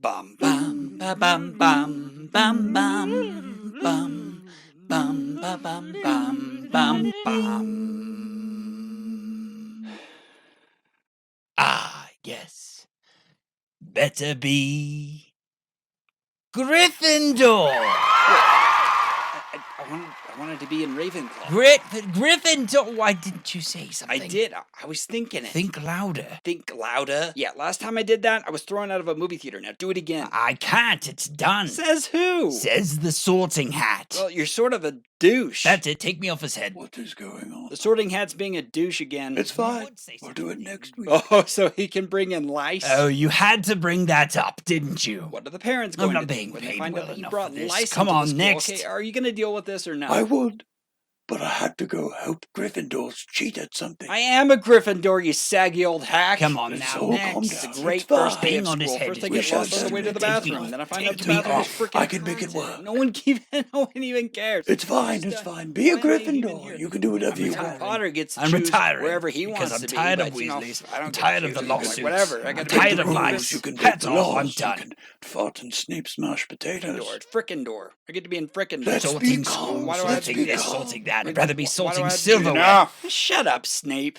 Bum bum ba bum bum bum bum bum bum ba bum bum bum bum. Ah, yes. Better be Gryffindor. I wanted to be in Ravenclaw. Gryffindor. Why didn't you say something? I did. I was thinking it. Think louder. Think louder. Yeah, last time I did that, I was thrown out of a movie theater. Now do it again. I can't. It's done. Says who? Says the Sorting Hat. Well, you're sort of a douche. That's it. Take me off his head. What is going on? The Sorting Hat's being a douche again. It's fine. would say We'll such do a it thing. next week. Oh, so he can bring in lice? Oh, you had to bring that up, didn't you? What are the parents I'm going not to do being when they paid find well out that you enough brought for this. lice Come into the on, school? next. Okay, are you going to deal with this or not? I would, but I had to go help Gryffindors cheat at something. I am a Gryffindor, you saggy old hack. Come on It's now, all calm next. down. It's a great It's fine. first day of Being on his school. head First I is get shall lost on the way to the take me bathroom. off. Then I find Take out the me bathroom is off. freaking I can make it haunted. work. No one even cares. It's fine, it's fine. Be a Why am I even here? Gryffindor. You can do whatever you Harry want. Potter gets to I'm choose retiring wherever he because wants I'm to be. tired of but, you know, Weasleys. I don't I'm get tired to of the choose. Like, lawsuits. whatever. I I'm got tired Break of the lies. rules. You can break Hats the off. I'm laws. You done. can fart in Snape's mashed potatoes. Frickin' I get to be in Frickin' Let's Sorting be school. calm. Why do I have to Sorting do this, that? sorting that. I'd Wait, rather be why do I sorting have to do silverware. that? Shut up, Snape.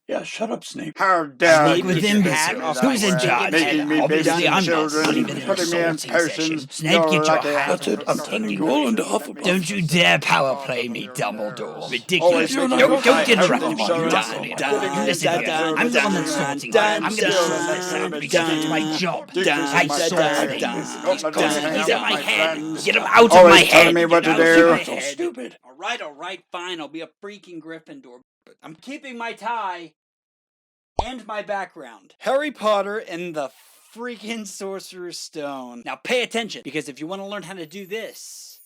Yeah, shut up, Snape. How dare Snake you with Get your hat imbecile. off Who's my in head. charge? making me Obviously, babysit I'm not. children, Not even in a putting me in sorting potions. session. Snape, get your like a hat. That's it. I'm turning you all into Hufflepuff. Don't you dare power play me, Dumbledore. Ridiculous. Always You're making not Don't gonna interrupt fight me. him, You son. done. Listen here. I'm the one that's sorting. I'm going to sort this out because it's my job. I sort things. These cosmos in my head. Get them out of Always my head. telling me what to Get 'em out of do. my That's all head. stupid. All right, fine. I'll be a freaking Gryffindor. But I'm keeping my tie and my background. Harry Potter and the freaking Sorcerer's Stone. Now pay attention, because if you want to learn how to do this,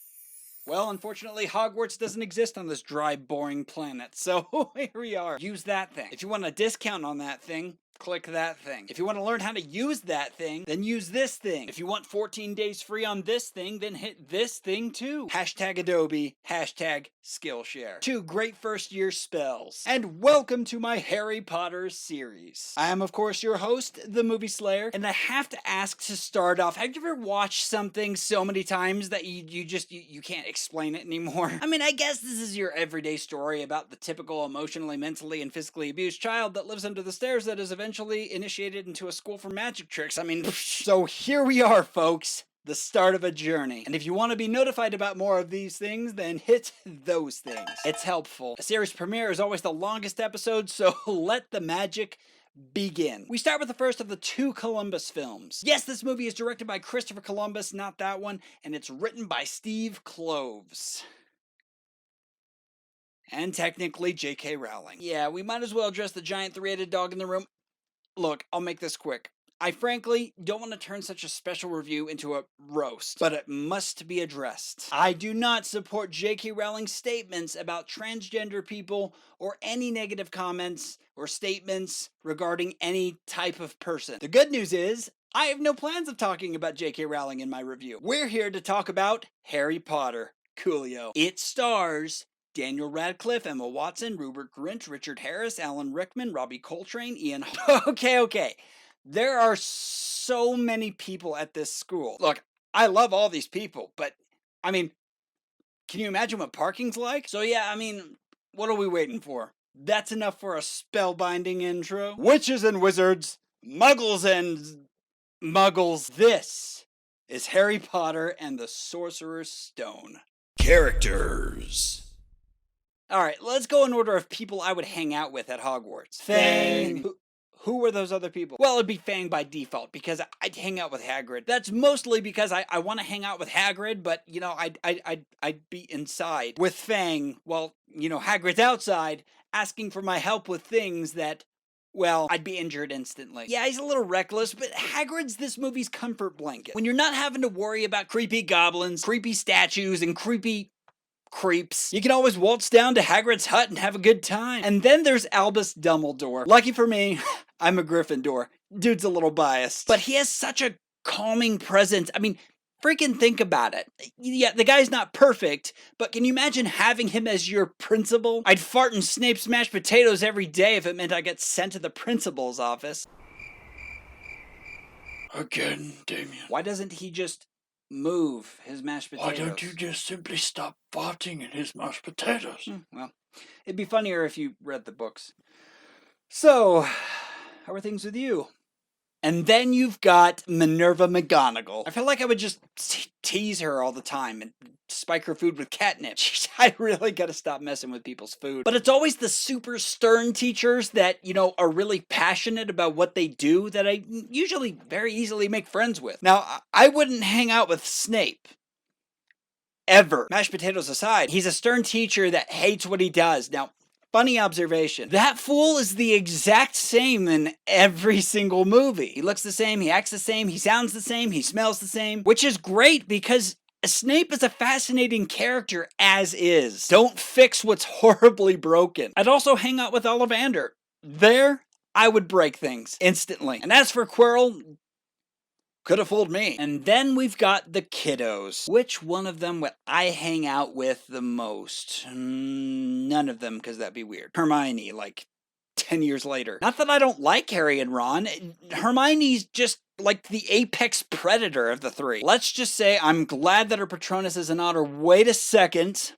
well, unfortunately, Hogwarts doesn't exist on this dry, boring planet. So here we are. Use that thing. If you want a discount on that thing, click that thing. If you want to learn how to use that thing, then use this thing. If you want 14 days free on this thing, then hit this thing too. Hashtag Adobe, hashtag Skillshare. 2 great first year spells. And welcome to my Harry Potter series. I am, of course, your host, the Movie Slayer, and I have to ask to start off, have you ever watched something so many times that you can't explain it anymore? I mean, I guess this is your everyday story about the typical emotionally, mentally, and physically abused child that lives under the stairs that is eventually initiated into a school for magic tricks. I mean, so here we are, folks. The start of a journey. And if you want to be notified about more of these things, then hit those things. It's helpful. A series premiere is always the longest episode, so let the magic begin. We start with the first of the 2 Columbus films. Yes, this movie is directed by Christopher Columbus, not that one, and it's written by Steve Kloves. And technically J.K. Rowling. Yeah, we might as well address the giant 3-headed dog in the room. Look, I'll make this quick. I frankly don't want to turn such a special review into a roast, but it must be addressed. I do not support J.K. Rowling's statements about transgender people or any negative comments or statements regarding any type of person. The good news is, I have no plans of talking about J.K. Rowling in my review. We're here to talk about Harry Potter. Coolio. It stars Daniel Radcliffe, Emma Watson, Rupert Grint, Richard Harris, Alan Rickman, Robbie Coltrane, Ian... Okay. There are so many people at this school. Look, I love all these people, but, I mean, can you imagine what parking's like? So yeah, I mean, what are we waiting for? That's enough for a spellbinding intro. Witches and wizards, muggles and muggles. This is Harry Potter and the Sorcerer's Stone. Characters. Alright, let's go in order of people I would hang out with at Hogwarts. Fang. Who were those other people? Well, it'd be Fang by default, because I'd hang out with Hagrid. That's mostly because I want to hang out with Hagrid, but, you know, I'd be inside with Fang, while, you know, Hagrid's outside, asking for my help with things that, well, I'd be injured instantly. Yeah, he's a little reckless, but Hagrid's this movie's comfort blanket. When you're not having to worry about creepy goblins, creepy statues, and creepy creeps, you can always waltz down to Hagrid's hut and have a good time. And then there's Albus Dumbledore. Lucky for me, I'm a Gryffindor. Dude's a little biased, but he has such a calming presence. I mean, Freaking think about it. Yeah, the guy's not perfect, but can you imagine having him as your principal? I'd fart in Snape's mashed potatoes every day if it meant I get sent to the principal's office. Again, Damien. Why doesn't he just move his mashed potatoes? Why don't you just simply stop farting in his mashed potatoes? Well, it'd be funnier if you read the books. So, how are things with you? And then you've got Minerva McGonagall. I feel like I would just tease her all the time and spike her food with catnip. Jeez, I really gotta stop messing with people's food. But it's always the super stern teachers that, are really passionate about what they do that I usually very easily make friends with. Now, I wouldn't hang out with Snape. Ever. Mashed potatoes aside, he's a stern teacher that hates what he does. Now, funny observation. That fool is the exact same in every single movie. He looks the same, he acts the same, he sounds the same, he smells the same, which is great because Snape is a fascinating character as is. Don't fix what's horribly broken. I'd also hang out with Ollivander. There, I would break things instantly. And as for Quirrell, could have fooled me. And then we've got the kiddos. Which one of them would I hang out with the most? None of them, because that'd be weird. Hermione, like 10 years later. Not that I don't like Harry and Ron. Hermione's just like the apex predator of the three. Let's just say I'm glad that her Patronus is an otter. Wait a second.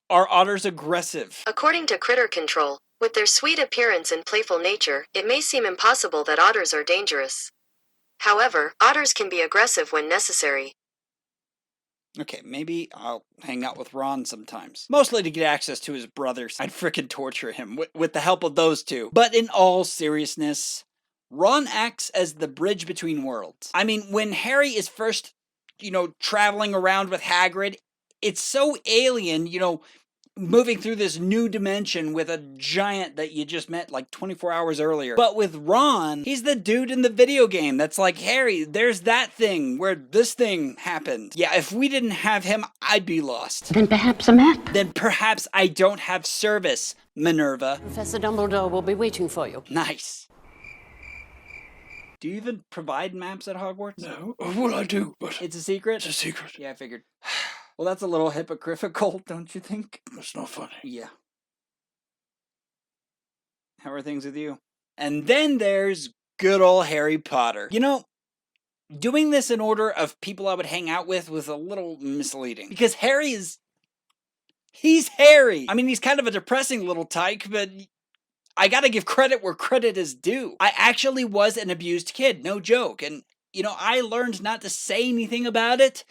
Are otters aggressive? According to Critter Control, with their sweet appearance and playful nature, it may seem impossible that otters are dangerous. However, otters can be aggressive when necessary. Okay, maybe I'll hang out with Ron sometimes. Mostly to get access to his brothers. I'd frickin' torture him with the help of those two. But in all seriousness, Ron acts as the bridge between worlds. I mean, when Harry is first, traveling around with Hagrid, it's so alien, moving through this new dimension with a giant that you just met like 24 hours earlier. But with Ron, he's the dude in the video game that's like, Harry, there's that thing where this thing happened. Yeah, if we didn't have him, I'd be lost. Then perhaps a map? Then perhaps I don't have service, Minerva. Professor Dumbledore will be waiting for you. Nice. Do you even provide maps at Hogwarts? No, well, I do, but It's a secret? it's a secret. Yeah, I figured. Well, that's a little hypocritical, don't you think? It's not funny. Yeah. How are things with you? And then there's good old Harry Potter. Doing this in order of people I would hang out with was a little misleading. Because he's Harry. I mean, he's kind of a depressing little tyke, but I gotta give credit where credit is due. I actually was an abused kid, no joke. And, I learned not to say anything about it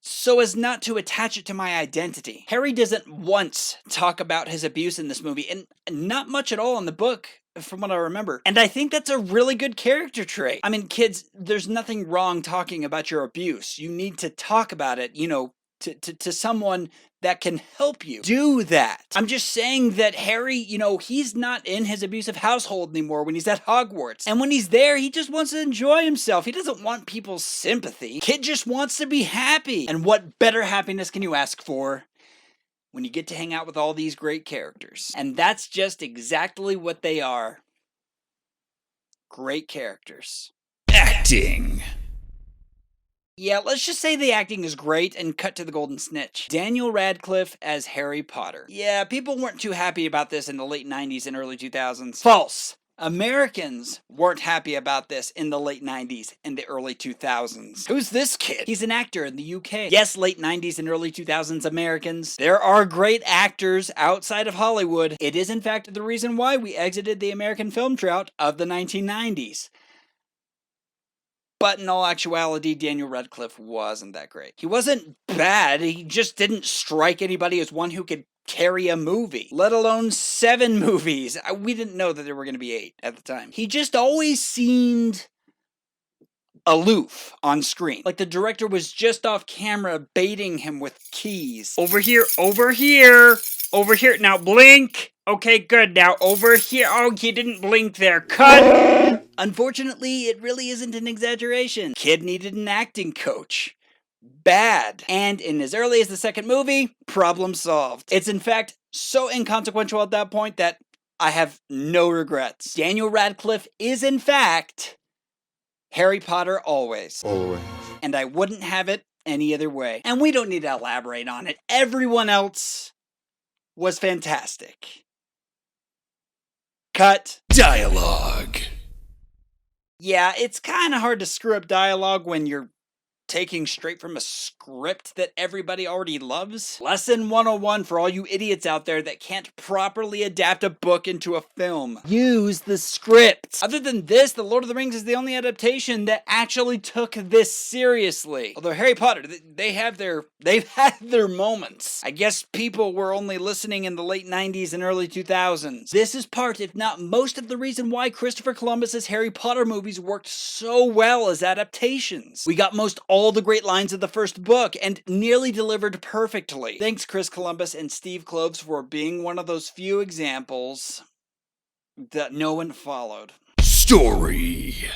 so as not to attach it to my identity. Harry doesn't once talk about his abuse in this movie, and not much at all in the book, from what I remember. And I think that's a really good character trait. I mean, kids, there's nothing wrong talking about your abuse. You need to talk about it, to someone that can help you do that. I'm just saying that Harry, he's not in his abusive household anymore when he's at Hogwarts. And when he's there, he just wants to enjoy himself. He doesn't want people's sympathy. Kid just wants to be happy. And what better happiness can you ask for when you get to hang out with all these great characters? And that's just exactly what they are. Great characters. Acting. Yeah, let's just say the acting is great and cut to the golden snitch. Daniel Radcliffe as Harry Potter. Yeah, people weren't too happy about this in the late 90s and early 2000s. False. Americans weren't happy about this in the late 90s and the early 2000s. Who's this kid? He's an actor in the UK. Yes, late 90s and early 2000s Americans. There are great actors outside of Hollywood. It is in fact the reason why we exited the American film drought of the 1990s. But in all actuality, Daniel Radcliffe wasn't that great. He wasn't bad, he just didn't strike anybody as one who could carry a movie, let alone 7 movies. We didn't know that there were going to be 8 at the time. He just always seemed aloof on screen. Like the director was just off camera baiting him with keys. Over here, over here, over here. Now blink. Okay, good. Now over here. Oh, you didn't blink there. Cut. Unfortunately, it really isn't an exaggeration. Kid needed an acting coach. Bad. And in as early as the second movie, problem solved. It's in fact so inconsequential at that point that I have no regrets. Daniel Radcliffe is in fact Harry Potter always. Always. And I wouldn't have it any other way. And we don't need to elaborate on it. Everyone else was fantastic. Cut. Dialogue. Yeah, it's kind of hard to screw up dialogue when you're taking straight from a script that everybody already loves. Lesson 101 for all you idiots out there that can't properly adapt a book into a film. Use the script. Other than this, The Lord of the Rings is the only adaptation that actually took this seriously. Although Harry Potter, they've had their moments. I guess people were only listening in the late 90s and early 2000s. This is part, if not most, of the reason why Christopher Columbus's Harry Potter movies worked so well as adaptations. We got most all the great lines of the first book and nearly delivered perfectly. Thanks, Chris Columbus and Steve Kloves, for being one of those few examples that no one followed. Story.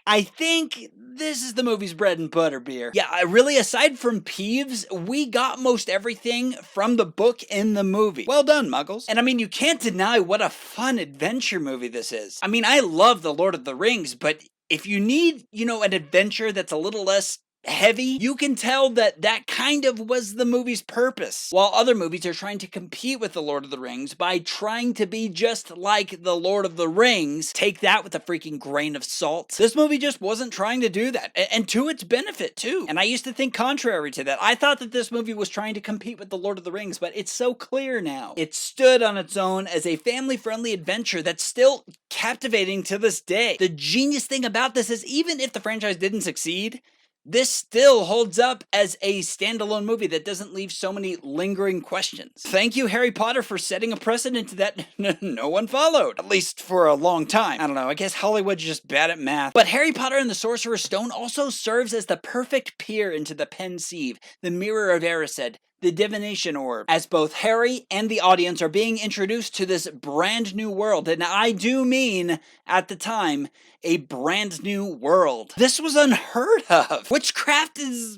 I think this is the movie's bread and butter beer. Yeah, really, aside from Peeves, we got most everything from the book in the movie. Well done, Muggles. And I mean, you can't deny what a fun adventure movie this is. I mean, I love The Lord of the Rings, but if you need, an adventure that's a little less heavy, you can tell that that kind of was the movie's purpose. While other movies are trying to compete with The Lord of the Rings by trying to be just like The Lord of the Rings, take that with a freaking grain of salt. This movie just wasn't trying to do that, and to its benefit too. And I used to think contrary to that. I thought that this movie was trying to compete with The Lord of the Rings, but it's so clear now. It stood on its own as a family-friendly adventure that's still captivating to this day. The genius thing about this is even if the franchise didn't succeed, this still holds up as a standalone movie that doesn't leave so many lingering questions. Thank you, Harry Potter, for setting a precedent that no one followed. At least for a long time. I don't know, I guess Hollywood's just bad at math. But Harry Potter and the Sorcerer's Stone also serves as the perfect peer into the Pensieve, the Mirror of Erised, the Divination Orb, as both Harry and the audience are being introduced to this brand new world. And I do mean, at the time, a brand new world. This was unheard of. Witchcraft is...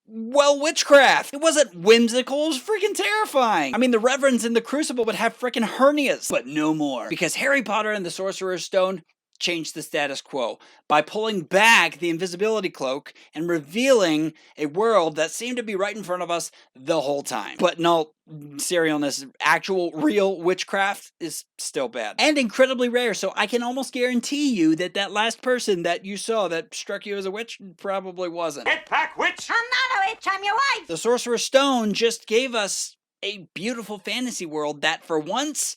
well, witchcraft. It wasn't whimsical, it was freaking terrifying. I mean, the Reverends in the Crucible would have freaking hernias, but no more. Because Harry Potter and the Sorcerer's Stone changed the status quo by pulling back the invisibility cloak and revealing a world that seemed to be right in front of us the whole time. But in all seriousness, actual real witchcraft is still bad and incredibly rare, so I can almost guarantee you that that last person that you saw that struck you as a witch probably wasn't. Get back, witch! I'm not a witch, I'm your wife! The Sorcerer's Stone just gave us a beautiful fantasy world that for once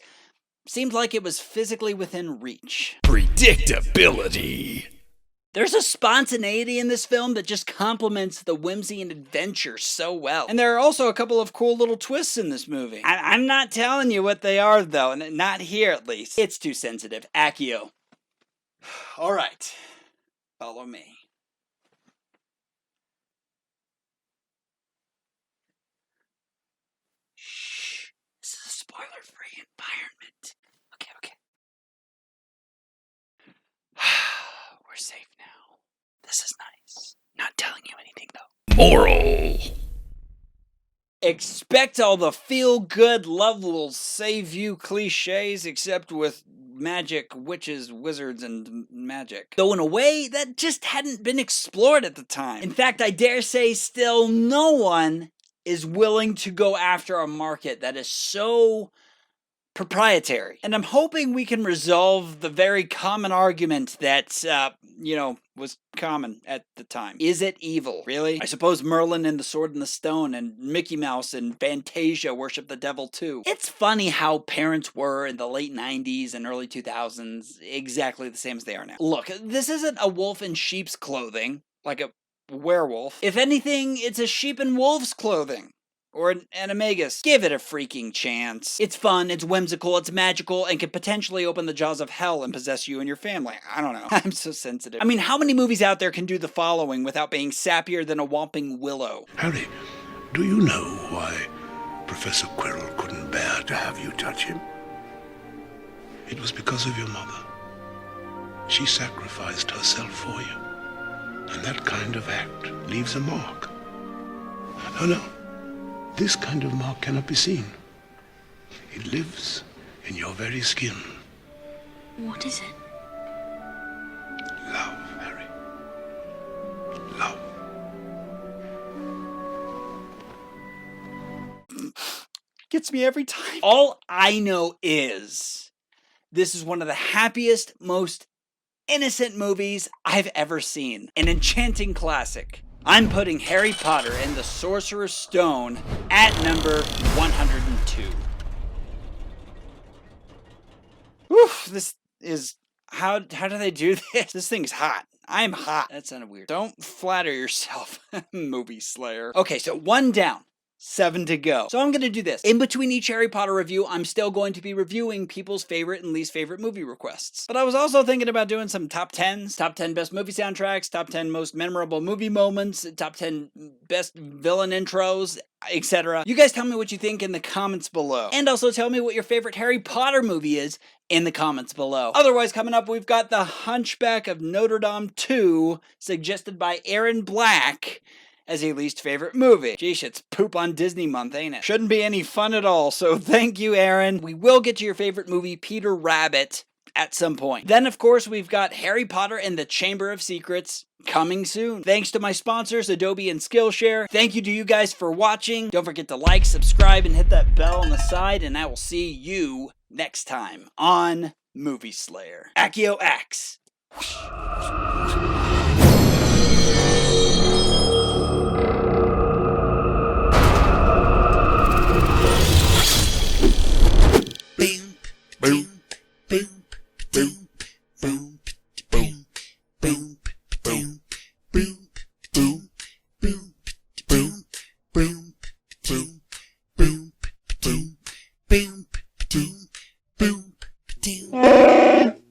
seemed like it was physically within reach. Predictability. There's a spontaneity in this film that just complements the whimsy and adventure so well. And there are also a couple of cool little twists in this movie. I'm not telling you what they are, though, and not here at least. It's too sensitive. Accio. All right. Follow me. Shh. This is a spoiler-free environment. Okay. We're safe now. This is nice. Not telling you anything, though. Moral. Expect all the feel-good, love will save you cliches, except with magic, witches, wizards, and magic. Though in a way, that just hadn't been explored at the time. In fact, I dare say still no one is willing to go after a market that is so proprietary. And I'm hoping we can resolve the very common argument that, was common at the time. Is it evil? Really? I suppose Merlin and the Sword and the Stone and Mickey Mouse and Fantasia worship the devil too. It's funny how parents were in the late 90s and early 2000s exactly the same as they are now. Look, this isn't a wolf in sheep's clothing, like a werewolf. If anything, it's a sheep in wolf's clothing. Or an animagus. Give it a freaking chance. It's fun, it's whimsical, it's magical, and can potentially open the jaws of hell and possess you and your family. I don't know. I'm so sensitive. I mean, how many movies out there can do the following without being sappier than a whomping willow? Harry, do you know why Professor Quirrell couldn't bear to have you touch him? It was because of your mother. She sacrificed herself for you. And that kind of act leaves a mark. Oh no. This kind of mark cannot be seen. It lives in your very skin. What is it? Love, Harry. Love. Gets me every time. All I know is this is one of the happiest, most innocent movies I've ever seen. An enchanting classic. I'm putting Harry Potter and the Sorcerer's Stone at number 102. Whew, this is... How do they do this? This thing's hot. I'm hot. That sounded weird. Don't flatter yourself, movie slayer. Okay, so 1 down. 7 to go. So I'm going to do this. In between each Harry Potter review, I'm still going to be reviewing people's favorite and least favorite movie requests. But I was also thinking about doing some top 10s, top 10 best movie soundtracks, top 10 most memorable movie moments, top 10 best villain intros, etc. You guys tell me what you think in the comments below. And also tell me what your favorite Harry Potter movie is in the comments below. Otherwise, coming up, we've got The Hunchback of Notre Dame 2, suggested by Aaron Black, as a least favorite movie. Geesh, it's poop on Disney month, ain't it? Shouldn't be any fun at all, so thank you, Aaron. We will get to your favorite movie, Peter Rabbit, at some point. Then, of course, we've got Harry Potter and the Chamber of Secrets coming soon. Thanks to my sponsors, Adobe and Skillshare. Thank you to you guys for watching. Don't forget to like, subscribe, and hit that bell on the side, and I will see you next time on Movie Slayer. Accio Axe.